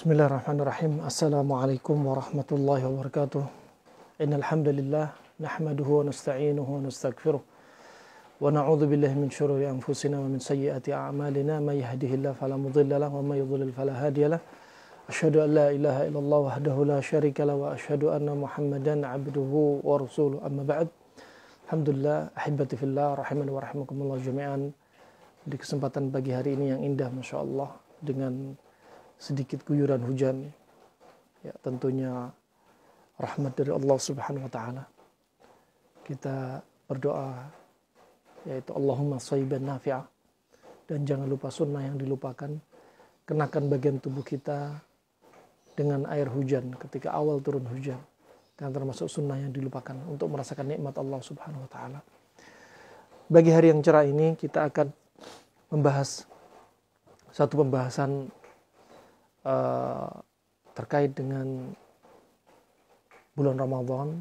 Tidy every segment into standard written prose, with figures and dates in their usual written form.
Bismillahirrahmanirrahim. Assalamualaikum warahmatullahi wabarakatuh. Innal hamdalillah nahmaduhu wa nasta'inuhu wa nastaghfiruh wa na'udzu billahi min syururi anfusina wa min sayyiati a'malina may yahdihillahu fala mudilla lahu wa may yudlil fala hadiya lahu. Asyhadu an la ilaha illallah wahdahu la syarika lahu wa asyhadu anna Muhammadan 'abduhu wa rasuluh. Amma ba'd. Alhamdulillah, ahibati fillah, rahimani wa rahimakumullah jami'an. Di kesempatan pagi hari ini yang indah masyaallah dengan sedikit guyuran hujan, ya tentunya rahmat dari Allah Subhanahu wa taala. Kita berdoa yaitu Allahumma shayyiban nafi'ah, dan jangan lupa sunnah yang dilupakan. Kenakan bagian tubuh kita dengan air hujan ketika awal turun hujan, dan termasuk sunnah yang dilupakan untuk merasakan nikmat Allah Subhanahu wa taala. Bagi hari yang cerah ini kita akan membahas satu pembahasan terkait dengan bulan Ramadan,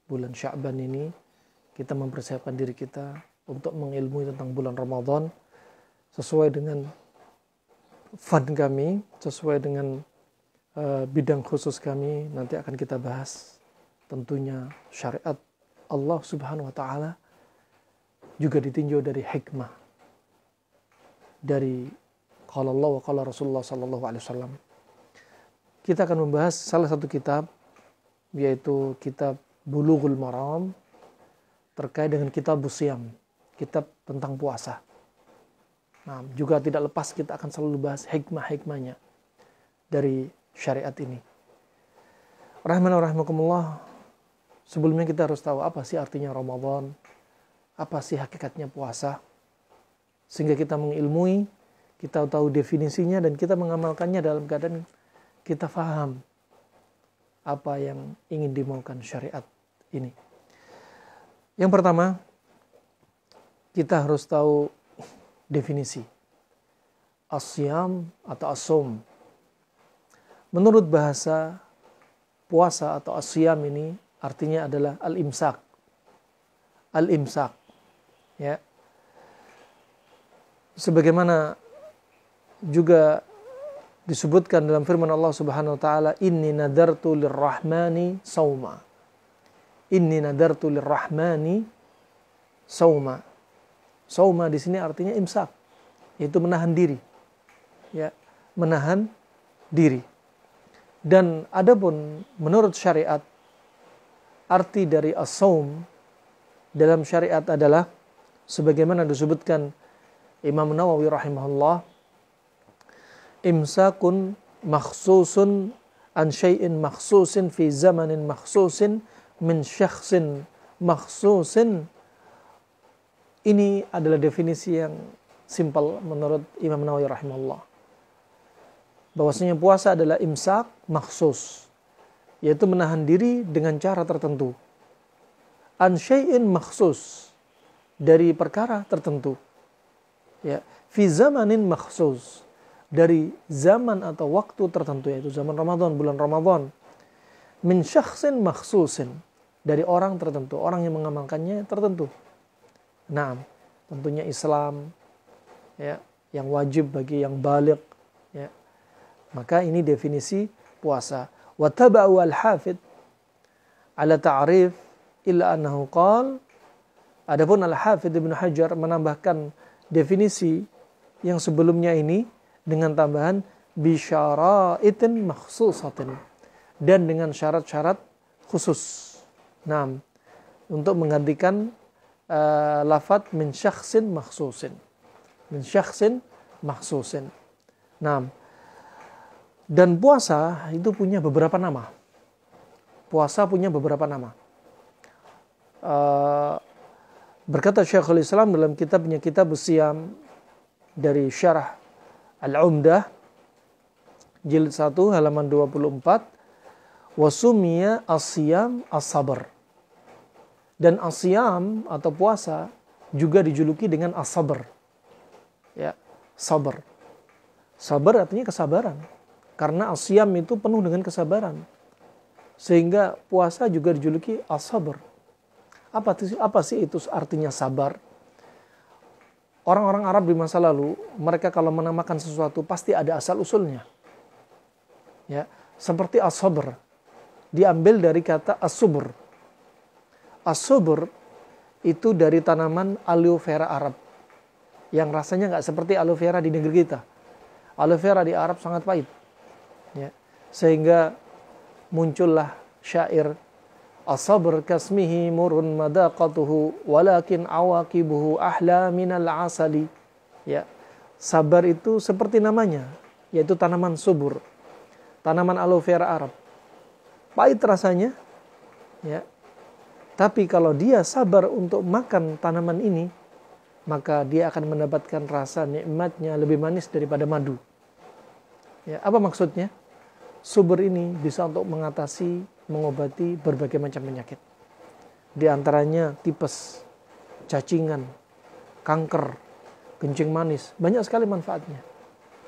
bulan Sya'ban ini. Kita mempersiapkan diri kita untuk mengilmui tentang bulan Ramadan sesuai dengan fun kami, sesuai dengan bidang khusus kami. Nanti akan kita bahas tentunya syariat Allah Subhanahu wa taala, juga ditinjau dari hikmah dari qala Allah wa qala Rasulullah sallallahu alaihi wasallam. Kita akan membahas salah satu kitab, yaitu kitab Bulughul Maram, terkait dengan kitab Siyam, kitab tentang puasa. Nah, juga tidak lepas kita akan selalu bahas hikmah-hikmahnya dari syariat ini. Rahman wa rahimakumullah. Sebelumnya kita harus tahu apa sih artinya Ramadan, apa sih hakikatnya puasa, sehingga kita mengilmui, kita tahu definisinya, dan kita mengamalkannya dalam keadaan kita faham apa yang ingin dimaukan syariat ini. Yang pertama, kita harus tahu definisi as-siyam atau as-shaum. Menurut bahasa, puasa atau as-siyam ini artinya adalah al-imsak. Al-imsak, ya. Sebagaimana juga disebutkan dalam firman Allah Subhanahu wa taala, inni nadartu lirrahmani sauma. Inni nadartu lirrahmani sauma. Sauma di sini artinya imsak, yaitu menahan diri. Ya, menahan diri. Dan adapun menurut syariat, arti dari as-saum dalam syariat adalah sebagaimana disebutkan Imam Nawawi rahimahullah, imsakun makhsusun an syai'in makhsusin fi zamanin makhsusin min syakhsin makhsusin. Ini adalah definisi yang simpel menurut Imam Nawawi rahimahullah, bahwasanya puasa adalah imsak makhsus, yaitu menahan diri dengan cara tertentu, an syai'in makhsus, dari perkara tertentu, ya, fi zamanin makhsus, dari zaman atau waktu tertentu, yaitu zaman Ramadan, bulan Ramadan. Min syakhsin makhsusin, dari orang tertentu, orang yang mengamalkannya tertentu. Nah, tentunya Islam, ya, yang wajib bagi yang baligh, ya. Maka ini definisi puasa. Wa taba'u al-hafidh ala ta'rif illa annahu qala. Adapun al-Hafidh Ibnu Hajar menambahkan definisi yang sebelumnya ini dengan tambahan bisyara'itin makhsusatin, dan dengan syarat-syarat khusus. Nah, untuk menggantikan lafadz min syakhsin makhsusin. Min syakhsin makhsusin. Nah, dan puasa itu punya beberapa nama. Puasa punya beberapa nama. Berkata Syekhul Islam dalam kitabnya Kitab Siyam dari Syarah Al-Umdah jilid 1 halaman 24, wasumiya as-siyam as-sabr. Dan as-siyam atau puasa juga dijuluki dengan as-sabr. Ya, sabar. Sabar artinya kesabaran. Karena as-siyam itu penuh dengan kesabaran. Sehingga puasa juga dijuluki as-sabr. Apa sih itu artinya sabar? Orang-orang Arab di masa lalu, mereka kalau menamakan sesuatu pasti ada asal-usulnya. Ya, seperti as-sabr diambil dari kata as-subur. As-subur itu dari tanaman aloe vera Arab yang rasanya nggak seperti aloe vera di negeri kita. Aloe vera di Arab sangat pahit. Ya. Sehingga muncullah syair as-sabr kasmihi murun madaqatuhu walakin awaqibuhu ahla minal asali. Ya. Sabar itu seperti namanya, yaitu tanaman subur. Tanaman aloe vera Arab. Pahit rasanya, ya. Tapi kalau dia sabar untuk makan tanaman ini, maka dia akan mendapatkan rasa nikmatnya lebih manis daripada madu. Ya, apa maksudnya? Subur ini bisa untuk mengatasi, mengobati berbagai macam penyakit. Di antaranya tipes, cacingan, kanker, kencing manis. Banyak sekali manfaatnya.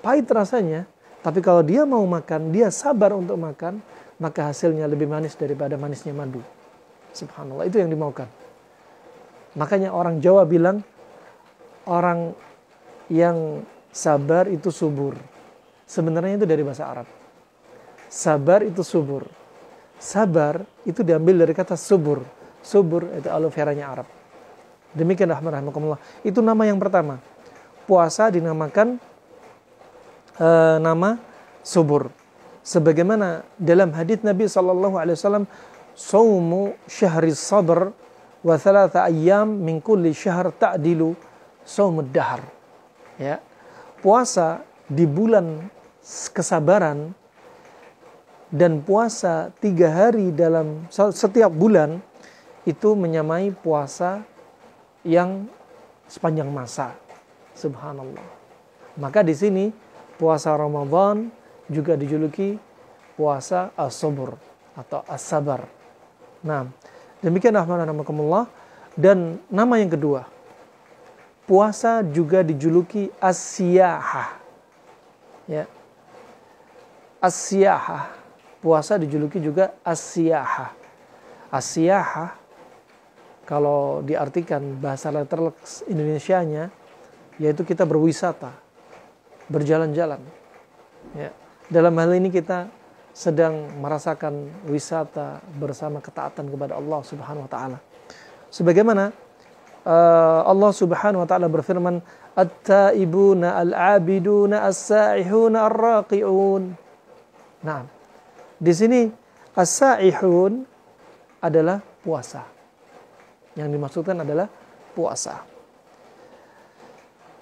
Pahit rasanya, tapi kalau dia mau makan, dia sabar untuk makan, maka hasilnya lebih manis daripada manisnya madu. Subhanallah, itu yang dimaukan. Makanya orang Jawa bilang, orang yang sabar itu subur. Sebenarnya itu dari bahasa Arab. Sabar itu subur. Sabar itu diambil dari kata subur. Subur itu aloe veranya Arab. Demikian rahmatullah. Itu nama yang pertama. Puasa dinamakan nama subur. Sebagaimana dalam hadits Nabi SAW, Saumu syahri sabr wa thalatha ayyam min kulli syahr ta'dilu saumud dahr. Ya. Puasa di bulan kesabaran dan puasa 3 hari dalam setiap bulan itu menyamai puasa yang sepanjang masa. Subhanallah. Maka di sini puasa Ramadan juga dijuluki puasa as-sabr atau as-sabar. Nah, demikian rahmatullah. Dan nama yang kedua, puasa juga dijuluki as-siyahah. Ya. As-siyahah. Puasa dijuluki juga as-siyahah. As-siyahah kalau diartikan bahasa letterlek Indonesianya, yaitu kita berwisata, berjalan-jalan. Ya. Dalam hal ini kita sedang merasakan wisata bersama ketaatan kepada Allah Subhanahu wa taala. Sebagaimana Allah Subhanahu wa taala berfirman, "At-taibuna al-'abiduna as-sa'ihuna ar-raqi'un." Nah, di sini as-sa'ihun adalah puasa. Yang dimaksudkan adalah puasa.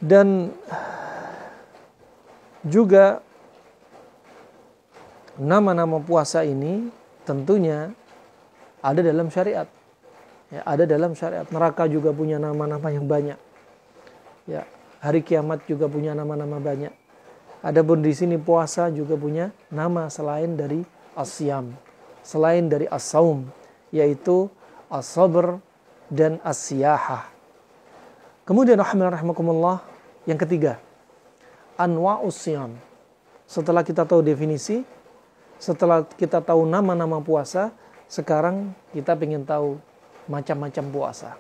Dan juga nama-nama puasa ini tentunya ada dalam syariat. Ya, ada dalam syariat. Neraka juga punya nama-nama yang banyak. Ya, hari kiamat juga punya nama-nama banyak. Adapun di sini puasa juga punya nama selain dari as-siyam, selain dari as-saum, yaitu as-sabr dan as-siyahah. Kemudian rahimakumullah, yang ketiga, anwa'us siyam. Setelah kita tahu definisi, setelah kita tahu nama-nama puasa, sekarang kita ingin tahu macam-macam puasa.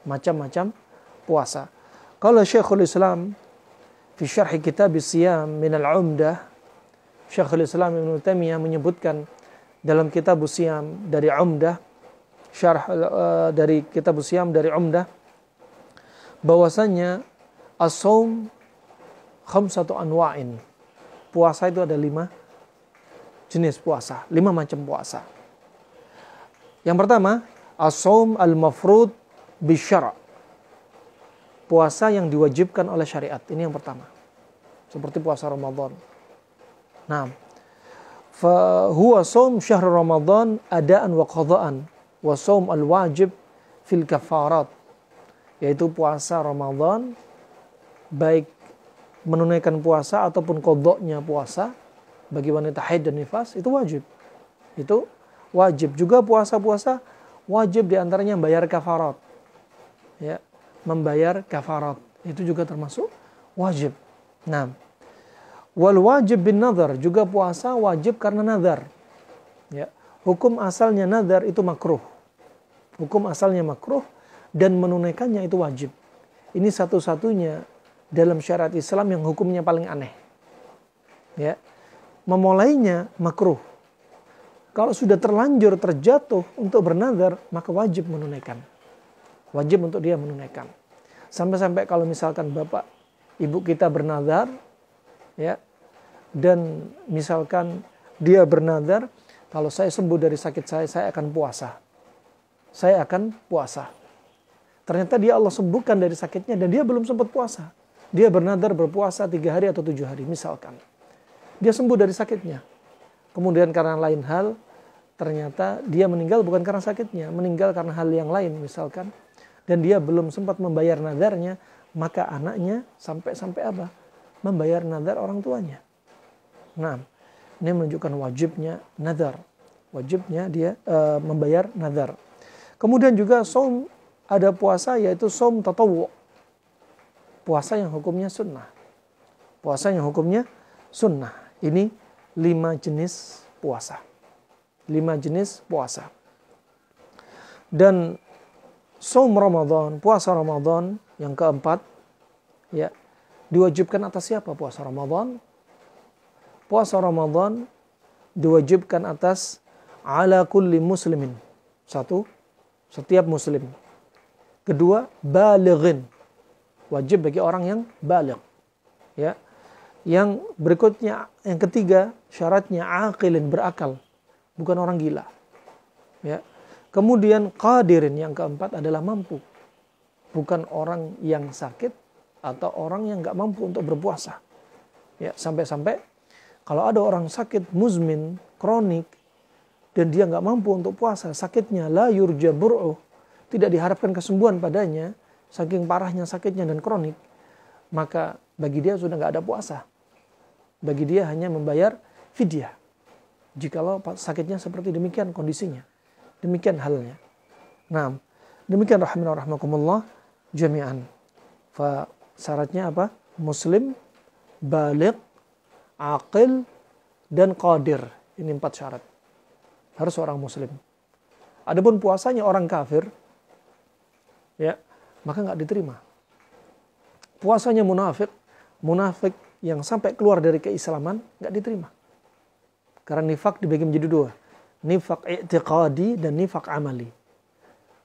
Macam-macam puasa. Kalau Syekhul Islam fi syarh kitab as-siyam min al-'umdah, Syekhul Islam Ibnu Taimiyah menyebutkan dalam kitab as-siyam dari Umdah, syarh dari kitab as-siyam dari Umdah, bahwasanya as-saum khamsatu anwa'in. Puasa itu ada 5 jenis puasa, 5 macam puasa. Yang pertama, as-saum al-mafrud bisyara'. Puasa yang diwajibkan oleh syariat. Ini yang pertama. Seperti puasa Ramadan. Nah, fa huwa saum syahr Ramadan adaan wa qadaan wa saum al-wajib fil kafarat. Yaitu puasa Ramadan baik menunaikan puasa ataupun qadanya puasa bagi wanita haid dan nifas itu wajib. Itu wajib. Juga puasa-puasa wajib diantaranya bayar kafarat. Ya, membayar kafarat itu juga termasuk wajib. Nah, wal wajib bin nadhar, juga puasa wajib karena nadhar. Ya, hukum asalnya nadhar itu makruh. Hukum asalnya makruh dan menunaikannya itu wajib. Ini satu-satunya dalam syariat Islam yang hukumnya paling aneh. Ya. memulainya makruh. Kalau sudah terlanjur terjatuh untuk bernazar, maka wajib menunaikan. Wajib untuk dia menunaikan. Sampai-sampai kalau misalkan bapak ibu kita bernazar, ya, dan misalkan dia bernazar, kalau saya sembuh dari sakit saya akan puasa. Saya akan puasa. Ternyata dia Allah sembuhkan dari sakitnya dan dia belum sempat puasa. Dia bernazar berpuasa 3 hari atau 7 hari misalkan. Dia sembuh dari sakitnya. Kemudian karena lain hal, ternyata dia meninggal bukan karena sakitnya, meninggal karena hal yang lain misalkan. Dan dia belum sempat membayar nazarnya, maka anaknya sampai apa? Membayar nazar orang tuanya. Nah, ini menunjukkan wajibnya nazar. Wajibnya dia membayar nazar. Kemudian juga saum, ada puasa yaitu saum tatawwu. Puasa yang hukumnya sunnah. Puasa yang hukumnya sunnah. Ini 5 jenis puasa. 5 jenis puasa. Dan saum Ramadan, puasa Ramadan yang keempat, ya, diwajibkan atas siapa puasa Ramadan? Puasa Ramadan diwajibkan atas ala kulli muslimin. 1, setiap muslim. 2, balighin. Wajib bagi orang yang baligh. Ya. Yang berikutnya, yang ketiga, syaratnya aqilin, berakal, bukan orang gila. Ya. Kemudian qadirin, yang keempat adalah mampu. Bukan orang yang sakit atau orang yang enggak mampu untuk berpuasa. Ya, sampai-sampai kalau ada orang sakit muzmin, kronik, dan dia enggak mampu untuk puasa, sakitnya la yurja bur'uh, tidak diharapkan kesembuhan padanya, saking parahnya sakitnya dan kronik, maka bagi dia sudah enggak ada puasa. Bagi dia hanya membayar fidyah. Jikalau sakitnya seperti demikian kondisinya. Demikian halnya. Nah, demikian rahimana rahmakumullah jami'an. Syaratnya apa? Muslim, baligh, aqil, dan qadir. Ini 4 syarat. Harus orang muslim. Adapun puasanya orang kafir, ya, maka nggak diterima. Puasanya munafik yang sampai keluar dari keislaman nggak diterima. Karena nifak dibagi menjadi 2. Nifak i'tiqadi dan nifak amali.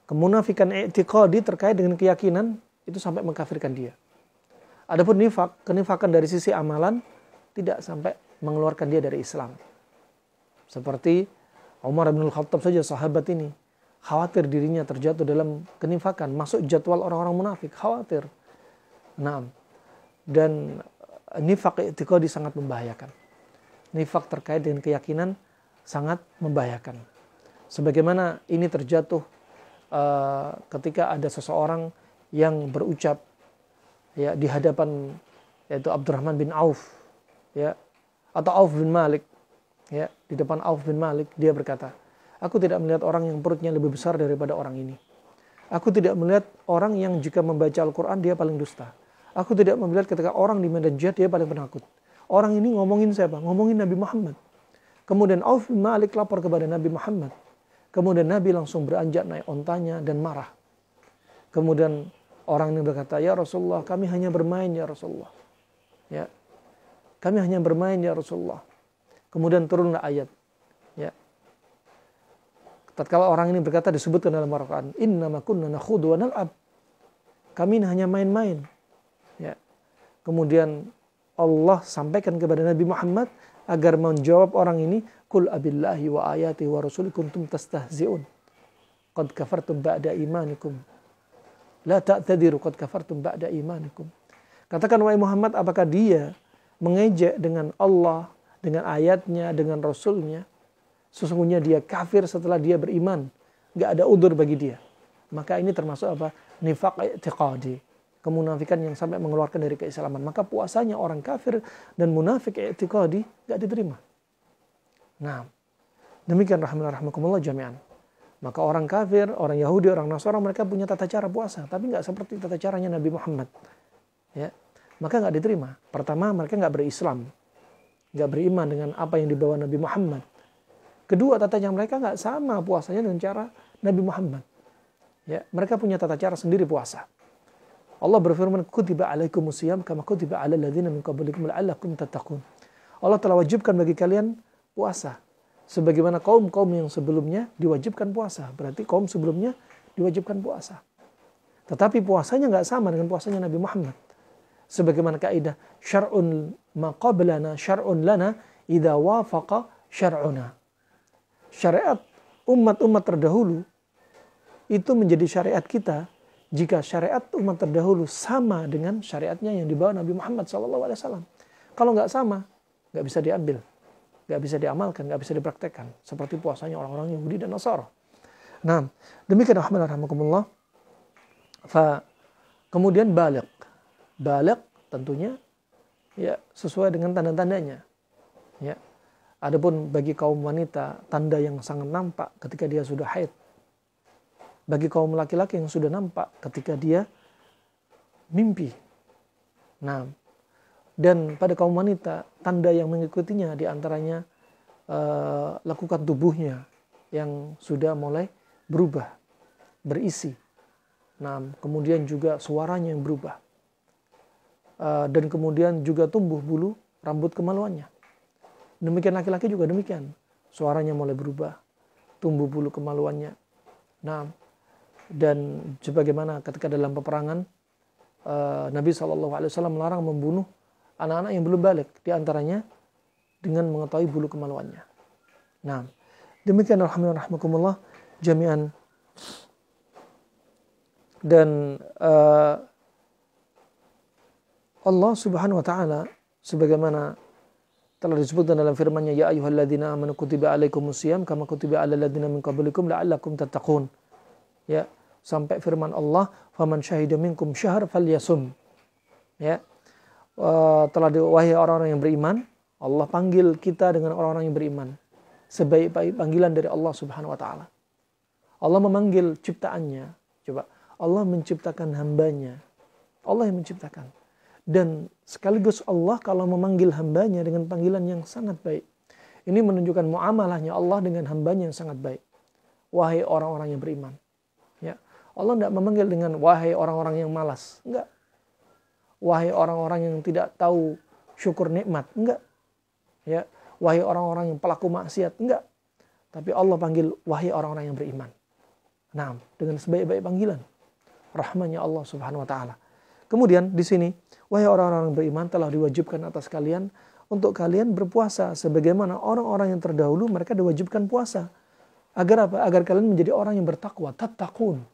Kemunafikan i'tiqadi terkait dengan keyakinan itu sampai mengkafirkan dia. Adapun nifak, kenifakan dari sisi amalan tidak sampai mengeluarkan dia dari Islam. Seperti Umar bin Khattab saja, sahabat ini khawatir dirinya terjatuh dalam kenifakan, masuk jadwal orang-orang munafik, khawatir. Nah, dan nifak i'tiqadi sangat membahayakan. Nifak terkait dengan keyakinan sangat membahayakan. Sebagaimana ini terjatuh ketika ada seseorang yang berucap, ya, di hadapan yaitu Abdurrahman bin Auf, ya, atau Auf bin Malik, ya, di depan Auf bin Malik dia berkata, aku tidak melihat orang yang perutnya lebih besar daripada orang ini. Aku tidak melihat orang yang jika membaca Al-Quran dia paling dusta. Aku tidak melihat ketika orang di medan jihad dia paling penakut. Orang ini ngomongin siapa? Ngomongin Nabi Muhammad. Kemudian Auf bin Malik lapor kepada Nabi Muhammad. Kemudian Nabi langsung beranjak naik ontanya dan marah. Kemudian orang ini berkata, ya Rasulullah, kami hanya bermain ya Rasulullah. Ya, kami hanya bermain ya Rasulullah. Kemudian turunlah ayat. Ya. Tatkala orang ini berkata, disebutkan dalam Al-Quran, innama kunna nakhudu wa nal'ab. Kami hanya main-main. Ya. Kemudian Allah sampaikan kepada Nabi Muhammad agar menjawab orang ini, Qul abillahi wa ayati wa rasuli kuntum tastahzi'un. Qad kafartum ba'da imanikum. La ta'tadiru qad kafartum ba'da imanikum. Katakan wahai Muhammad, apakah dia mengejek dengan Allah, dengan ayatnya, dengan Rasulnya? Sesungguhnya dia kafir setelah dia beriman. Gak ada udzur bagi dia. Maka ini termasuk apa? Nifaq i'tiqadi. Kemunafikan yang sampai mengeluarkan dari keislaman. Maka puasanya orang kafir dan munafik i'tiqadi gak diterima. Nah, demikian rahimahumullah jami'an. Maka orang kafir, orang Yahudi, orang Nasrani, mereka punya tata cara puasa, tapi nggak seperti tata caranya Nabi Muhammad. Ya, maka nggak diterima. Pertama, mereka nggak berislam, nggak beriman dengan apa yang dibawa Nabi Muhammad. Kedua, tata cara mereka nggak sama puasanya dengan cara Nabi Muhammad. Ya, mereka punya tata cara sendiri puasa. Allah berfirman, kutiba alaikumusiyam kama kutiba alal ladzina min qablikum la'allakum tattaqun. Allah telah wajibkan bagi kalian puasa. Sebagaimana kaum-kaum yang sebelumnya diwajibkan puasa. Berarti kaum sebelumnya diwajibkan puasa. Tetapi puasanya nggak sama dengan puasanya Nabi Muhammad. Sebagaimana kaidah syar'un ma qablana syar'un lana idza wafaqa syar'una. Syariat umat-umat terdahulu itu menjadi syariat kita jika syariat umat terdahulu sama dengan syariatnya yang dibawa Nabi Muhammad SAW. Kalau nggak sama, nggak bisa diambil, nggak bisa diamalkan, nggak bisa dipraktekkan. Seperti puasanya orang-orang Yahudi dan Nasara. Nah, demikian rahmatullah. Kemudian balik tentunya ya sesuai dengan tanda-tandanya. Ya. Adapun bagi kaum wanita tanda yang sangat nampak ketika dia sudah haid. Bagi kaum laki-laki yang sudah nampak ketika dia mimpi. Nah, dan pada kaum wanita tanda yang mengikutinya diantaranya lakukan tubuhnya yang sudah mulai berubah, berisi. Nah, kemudian juga suaranya yang berubah. Dan kemudian juga tumbuh bulu rambut kemaluannya. Demikian laki-laki juga demikian. Suaranya mulai berubah, tumbuh bulu kemaluannya. Nah, dan sebagaimana ketika dalam peperangan Nabi SAW melarang membunuh anak-anak yang belum balik, diantaranya dengan mengetahui bulu kemaluannya. Nah, demikian alhamdulillah jami'an. Dan Allah Subhanahu wa taala sebagaimana telah disebutkan dalam firman-Nya, ya ayyuhalladzina amanu kutiba alaikumusiyam kama kutiba alal ladzina min qablikum la'allakum tattaqun. Ya, sampai firman Allah, faman syahida minkum syahr falyasum. Ya. Wahai orang-orang yang beriman, Allah panggil kita dengan orang-orang yang beriman. Sebaik-baik panggilan dari Allah Subhanahu wa taala. Allah memanggil ciptaannya. Coba, Allah menciptakan hambanya. Allah yang menciptakan. Dan sekaligus Allah kalau memanggil hambanya dengan panggilan yang sangat baik. Ini menunjukkan muamalahnya Allah dengan hambanya yang sangat baik. Wahai orang-orang yang beriman. Ya. Allah tidak memanggil dengan wahai orang-orang yang malas. Enggak. Wahai orang-orang yang tidak tahu syukur nikmat. Enggak. Ya. Wahai orang-orang yang pelaku maksiat. Enggak. Tapi Allah panggil wahai orang-orang yang beriman. Nah, dengan sebaik-baik panggilan. Rahmannya Allah Subhanahu wa taala. Kemudian di sini, wahai orang-orang yang beriman telah diwajibkan atas kalian untuk kalian berpuasa sebagaimana orang-orang yang terdahulu mereka diwajibkan puasa. Agar apa? Agar kalian menjadi orang yang bertakwa, tattaqun.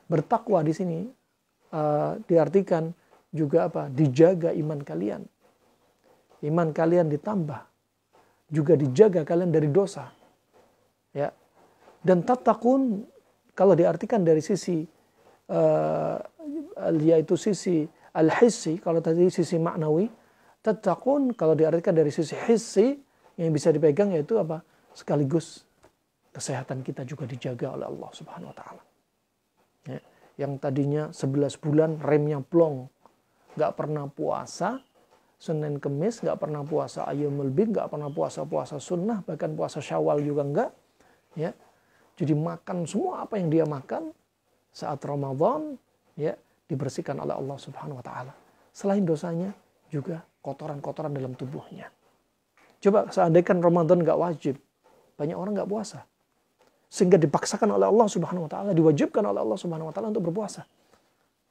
Bertakwa di sini diartikan juga apa? Dijaga iman kalian. Iman kalian ditambah. Juga dijaga kalian dari dosa. Ya. Dan tattaqun kalau diartikan dari sisi yaitu sisi al-hissi, kalau tadi sisi maknawi, tattaqun kalau diartikan dari sisi hissi yang bisa dipegang yaitu apa? Sekaligus kesehatan kita juga dijaga oleh Allah Subhanahu wa taala. Ya, yang tadinya 11 bulan remnya plong, enggak pernah puasa Senin Kemis, enggak pernah puasa Ayyamul Bid, enggak pernah puasa sunnah, bahkan puasa Syawal juga enggak, ya. Jadi makan semua apa yang dia makan saat Ramadan, ya, dibersihkan oleh Allah Subhanahu wa taala. Selain dosanya juga kotoran-kotoran dalam tubuhnya. Coba seandainya Ramadan enggak wajib, banyak orang enggak puasa. Sehingga dipaksakan oleh Allah Subhanahu wa taala, diwajibkan oleh Allah Subhanahu wa taala untuk berpuasa.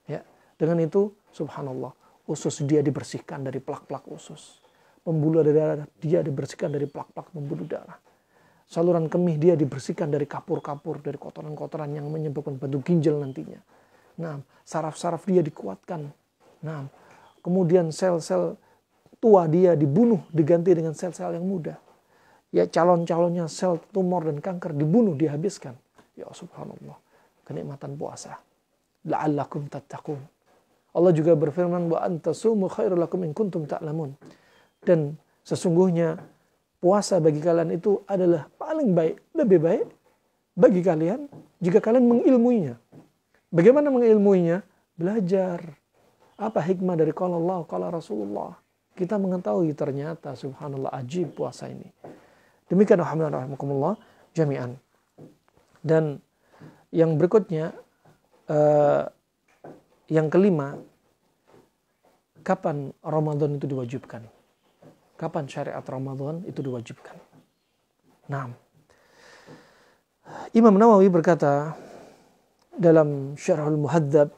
Ya, dengan itu subhanallah, usus dia dibersihkan dari plak-plak usus. Pembuluh darah dia dibersihkan dari plak-plak pembuluh darah. Saluran kemih dia dibersihkan dari kapur-kapur, dari kotoran-kotoran yang menyebabkan batu ginjal nantinya. Nah, saraf-saraf dia dikuatkan. Nah, kemudian sel-sel tua dia dibunuh, diganti dengan sel-sel yang muda. Ya, calon-calonnya sel tumor dan kanker dibunuh, dihabiskan. Ya subhanallah, kenikmatan puasa. La'allakum tattaqun. Allah juga berfirman, wa antasumu khairul lakum in kuntum ta'lamun. Dan sesungguhnya puasa bagi kalian itu adalah paling baik, lebih baik bagi kalian jika kalian mengilmuinya. Bagaimana mengilmuinya? Belajar. Apa hikmah dari qala Allah, qala Rasulullah. Kita mengetahui ternyata subhanallah ajib puasa ini. Demikian alhamdulillah jami'an. Dan yang berikutnya, yang kelima, kapan Ramadan itu diwajibkan? kapan syariat Ramadan itu diwajibkan. Nah, Imam Nawawi berkata dalam Syarhul Muhadzab,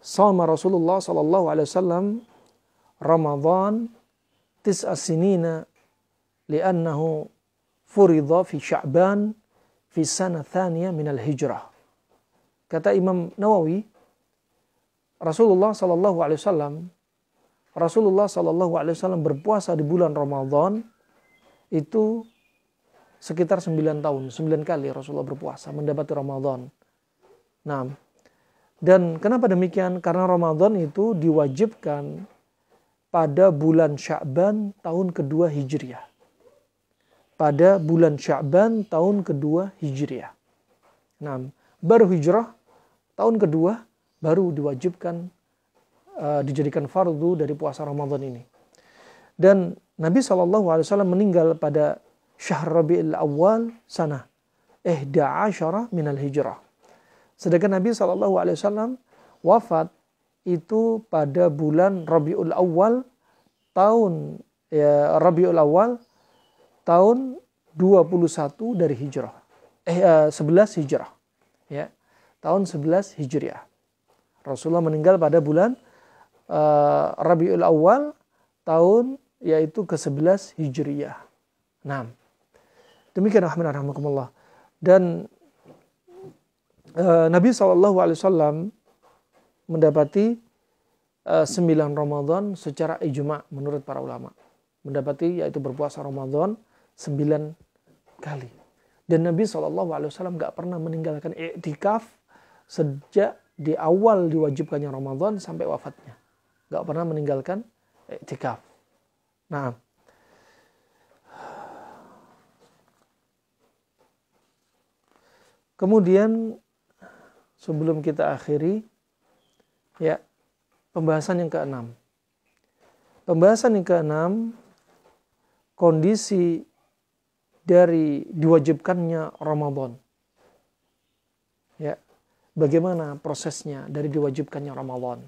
"Shama Rasulullah sallallahu alaihi wasallam Ramadan 9 sinina li'annahu furidha fi Sya'ban fi sana tsaniyah min al-hijrah." Kata Imam Nawawi, Rasulullah sallallahu alaihi wasallam berpuasa di bulan Ramadan itu sekitar 9 tahun, 9 kali Rasulullah berpuasa mendapati Ramadan. Nah, dan kenapa demikian? Karena Ramadan itu diwajibkan pada bulan Sya'ban tahun kedua Hijriah. Pada bulan Sya'ban tahun kedua Hijriah. Nah, baru hijrah tahun kedua baru diwajibkan dijadikan fardu dari puasa Ramadan ini. Dan Nabi SAW meninggal pada Syahr Rabi'ul Awal sanah 11 minal hijrah. Sedangkan Nabi SAW wafat itu pada bulan Rabi'ul Awal tahun 21 dari hijrah. 11 hijrah. Ya. Tahun 11 Hijriah. Rasulullah meninggal pada bulan Rabi'ul Awal tahun yaitu ke-11 Hijriah. Nah, demikian rahmatullah. Dan Nabi SAW mendapati 9 Ramadan secara ijma' menurut para ulama. Mendapati yaitu berpuasa Ramadan 9 kali. Dan Nabi SAW gak pernah meninggalkan i'tikaf sejak di awal diwajibkannya Ramadan sampai wafatnya. Gak pernah meninggalkan i'tikaf. Nah, kemudian sebelum kita akhiri, ya, pembahasan yang ke-6. Pembahasan yang ke-6, kondisi dari diwajibkannya Ramadan. Ya, bagaimana prosesnya dari diwajibkannya Ramadan.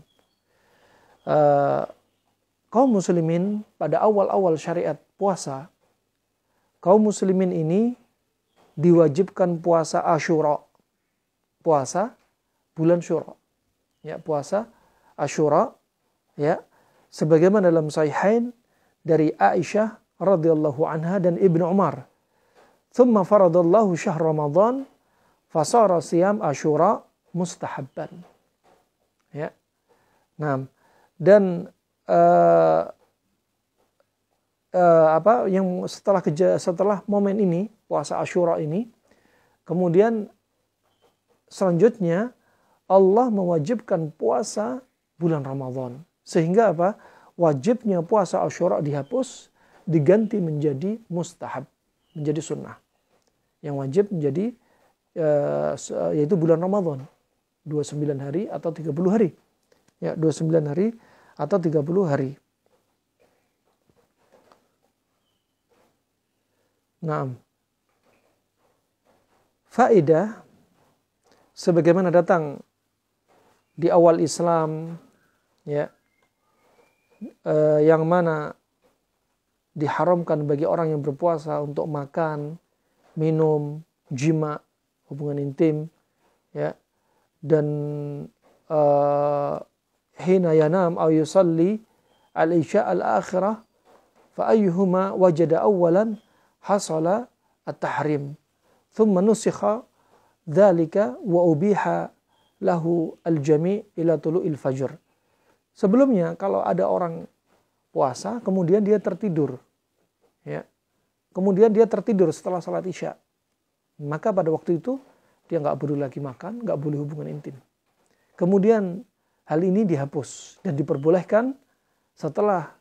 Kaum muslimin pada awal-awal syariat puasa, kaum muslimin ini diwajibkan puasa Asyura. Puasa bulan Syura. Ya, puasa Asyura, ya, sebagaimana dalam Sahihain dari Aisyah radhiyallahu anha dan Ibnu Umar. Thumma faradallahu syahr Ramadan fasara siyam Asyura mustahabban. Ya. Nah, dan yang setelah momen ini, puasa Asyura ini, kemudian selanjutnya Allah mewajibkan puasa bulan Ramadan. Sehingga apa? Wajibnya puasa Asyura dihapus, diganti menjadi mustahab, menjadi sunnah. Yang wajib menjadi yaitu bulan Ramadan, 29 hari atau 30 hari. Ya, 29 hari atau 30 hari. Nah, faedah sebagaimana datang di awal Islam, ya, yang mana diharamkan bagi orang yang berpuasa untuk makan, minum, jima, hubungan intim, ya, dan hina yanam aw yusalli al-isya al-akhirah fa ayyuhuma wajada awwalan hasala at-tahrim thumma nusikha dzalika wa ubiha lahu al-jami' ila tulu'il fajr. Sebelumnya kalau ada orang puasa kemudian dia tertidur, ya, kemudian dia tertidur setelah salat isya, maka pada waktu itu dia nggak boleh lagi makan, nggak boleh hubungan intim. Kemudian hal ini dihapus dan diperbolehkan setelah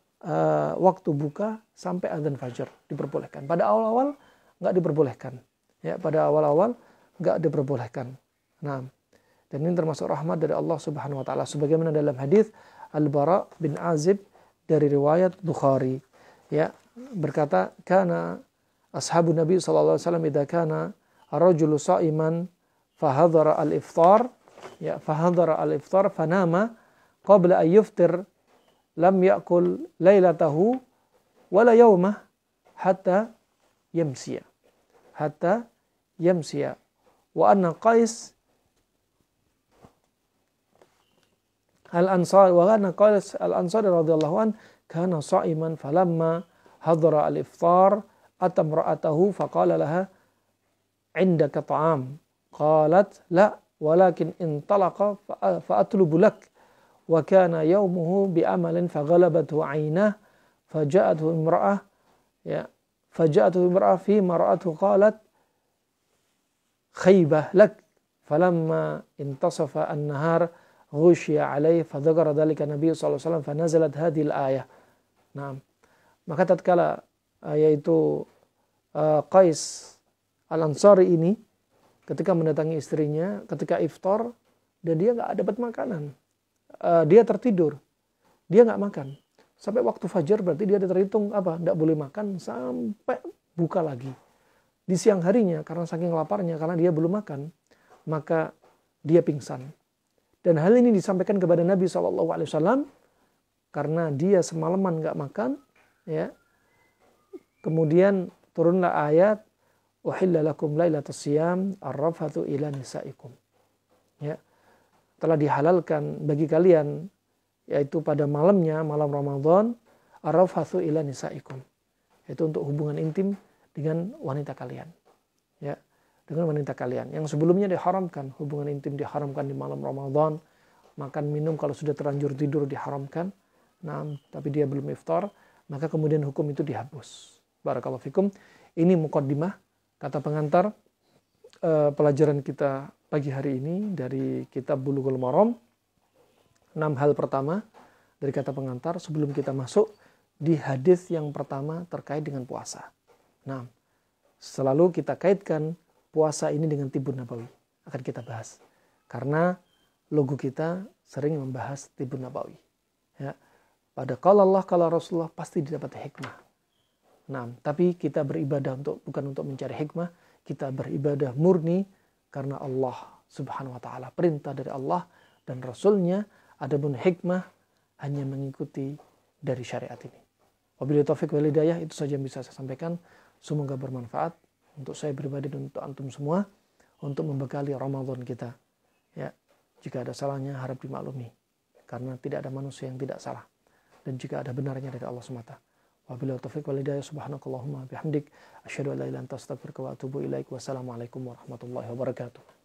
waktu buka sampai adzan fajar, diperbolehkan. Pada awal-awal nggak diperbolehkan, ya, pada awal-awal nggak diperbolehkan. Nah, dan ini termasuk rahmat dari Allah Subhanahu Wa Taala, sebagaimana dalam hadis Al-Bara bin Azib dari riwayat Bukhari, ya, berkata, kana ashabun Nabi sallallahu alaihi wasallam idza kana ar-rajulu sha'iman fahadhara al-iftar, ya, fahadhara al-iftar fanama qabla an yuftir lam ya'kul lailatahu wala yaumah hatta yamsiya. Hatta yamsiya. Wa anna Qais al-Ansari wa anna Qais al-Ansari radhiyallahu an kana sha'iman falamma hadara al-iftar atamra'atahu faqala laha indaka ta'am. Qalat la walakin intalaqa fa'atlubu lak. Wa kana yawmuhu bi'amalin faghalabathu 'ainah faja'athu imra'ah faja'athu imra'ah fi mar'athu qalat khaybah lak. Falamma intasafa an-nahar ghushiya 'alayhi fadzakara dzalika Nabi sallallahu alaihi wasallam fanazalat hadhil ayah. Nah, maka tatkala yaitu Qais al-Ansari ini ketika mendatangi istrinya ketika iftar dan dia nggak dapat makanan, dia tertidur, dia nggak makan sampai waktu fajar, berarti dia terhitung nggak boleh makan sampai buka lagi. Di siang harinya karena saking laparnya, karena dia belum makan, maka dia pingsan. Dan hal ini disampaikan kepada Nabi SAW karena dia semalaman nggak makan, ya. Kemudian turunlah ayat uhilla lakum lailatas siyam ar-rafathu ila nisaikum. Ya. Telah dihalalkan bagi kalian yaitu pada malamnya, malam Ramadan, ar-rafathu ila nisaikum. Yaitu untuk hubungan intim dengan wanita kalian. Ya, dengan wanita kalian. Yang sebelumnya diharamkan, hubungan intim diharamkan di malam Ramadan, makan minum kalau sudah terlanjur tidur diharamkan. Nah, tapi dia belum iftar, maka kemudian hukum itu dihapus. Barakallahu fikum. Ini muqaddimah, kata pengantar pelajaran kita pagi hari ini dari kitab Bulughul Maram. 6 hal pertama dari kata pengantar sebelum kita masuk di hadis yang pertama terkait dengan puasa. Nah, selalu kita kaitkan puasa ini dengan Tibun Nabawi. Akan kita bahas. Karena logo kita sering membahas Tibun Nabawi. Ya. Pada qala Allah, qala Rasulullah pasti didapat hikmah. Nah, tapi kita beribadah bukan untuk mencari hikmah, kita beribadah murni karena Allah Subhanahu wa taala, perintah dari Allah dan Rasulnya. Adapun hikmah hanya mengikuti dari syariat ini. Wabillahi taufiq wal hidayah, itu saja yang bisa saya sampaikan. Semoga bermanfaat untuk saya pribadi dan untuk antum semua untuk membekali Ramadan kita. Ya, jika ada salahnya harap dimaklumi karena tidak ada manusia yang tidak salah dan jika ada benarnya dari Allah semata. Wabillahi taufiq wal hidayah, subhanakallahumma bihamdik asyhadu an la ilaha illa anta astaghfiruka wa atubu ilaik. Wassalamualaikum warahmatullahi wabarakatuh.